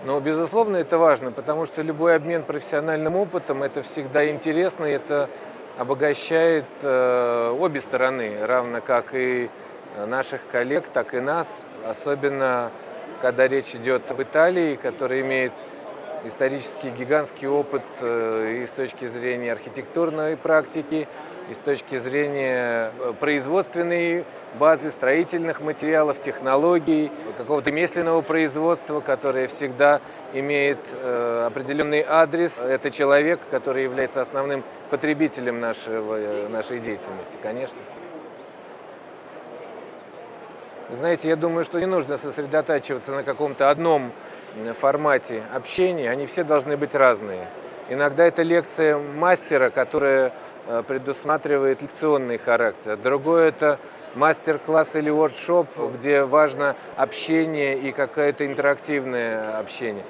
Но, безусловно, это важно, потому что любой обмен профессиональным опытом – это всегда интересно, и это обогащает обе стороны, равно как и наших коллег, так и нас, особенно когда речь идет об Италии, которая имеет исторический гигантский опыт и с точки зрения архитектурной практики, и с точки зрения производственной базы, строительных материалов, технологий, какого-то ремесленного производства, которое всегда имеет определенный адрес. Это человек, который является основным потребителем нашей деятельности, конечно. Знаете, я думаю, что не нужно сосредотачиваться на каком-то одном формате общения, они все должны быть разные. Иногда это лекция мастера, которая предусматривает лекционный характер. Другое – это мастер-класс или воркшоп, где важно общение и какое-то интерактивное общение.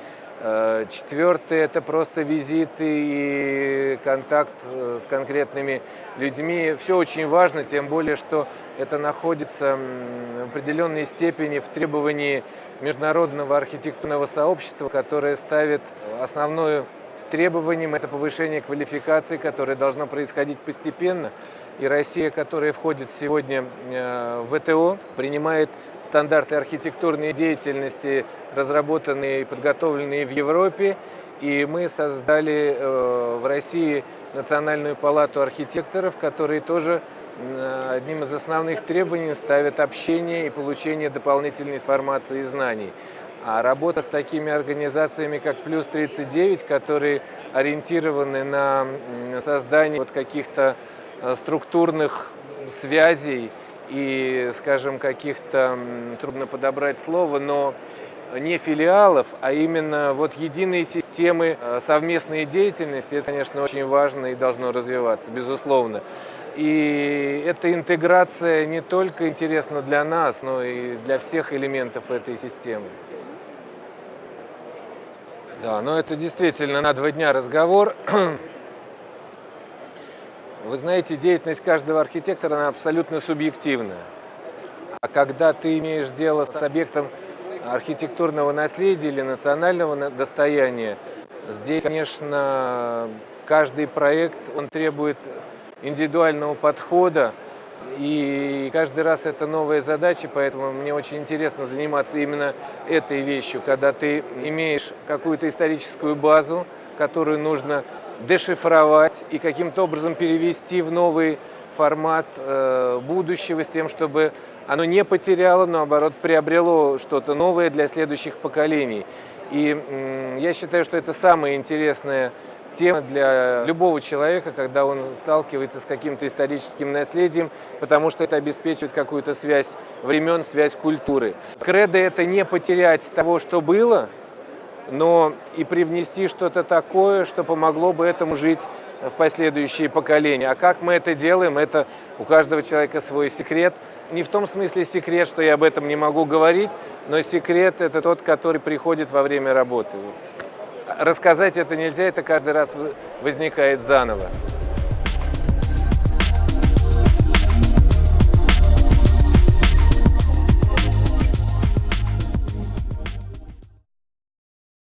Четвертое – это просто визиты и контакт с конкретными людьми. Все очень важно, тем более, что это находится в определенной степени в требовании международного архитектурного сообщества, которое ставит основное требованием это повышение квалификации, которое должно происходить постепенно. И Россия, которая входит сегодня в ВТО, принимает стандарты архитектурной деятельности, разработанные и подготовленные в Европе. И мы создали в России Национальную палату архитекторов, которые тоже одним из основных требований ставят общение и получение дополнительной информации и знаний. А работа с такими организациями, как Плюс 39, которые ориентированы на создание каких-то структурных связей и, скажем, каких-то, трудно подобрать слово, но не филиалов, а именно единые системы совместной деятельности, это, конечно, очень важно и должно развиваться, безусловно. И эта интеграция не только интересна для нас, но и для всех элементов этой системы. Да, но это действительно на 2 дня разговор. Вы знаете, деятельность каждого архитектора, она абсолютно субъективная. А когда ты имеешь дело с объектом архитектурного наследия или национального достояния, здесь, конечно, каждый проект, он требует индивидуального подхода, и каждый раз это новая задача, поэтому мне очень интересно заниматься именно этой вещью, когда ты имеешь какую-то историческую базу, которую нужно дешифровать и каким-то образом перевести в новый формат будущего с тем, чтобы оно не потеряло, но наоборот приобрело что-то новое для следующих поколений. И я считаю, что это самая интересная тема для любого человека, когда он сталкивается с каким-то историческим наследием, потому что это обеспечивает какую-то связь времен, связь культуры. Кредо – это не потерять того, что было, но и привнести что-то такое, что помогло бы этому жить в последующие поколения. А как мы это делаем, это у каждого человека свой секрет. Не в том смысле секрет, что я об этом не могу говорить, но секрет – это тот, который приходит во время работы. Рассказать это нельзя, это каждый раз возникает заново.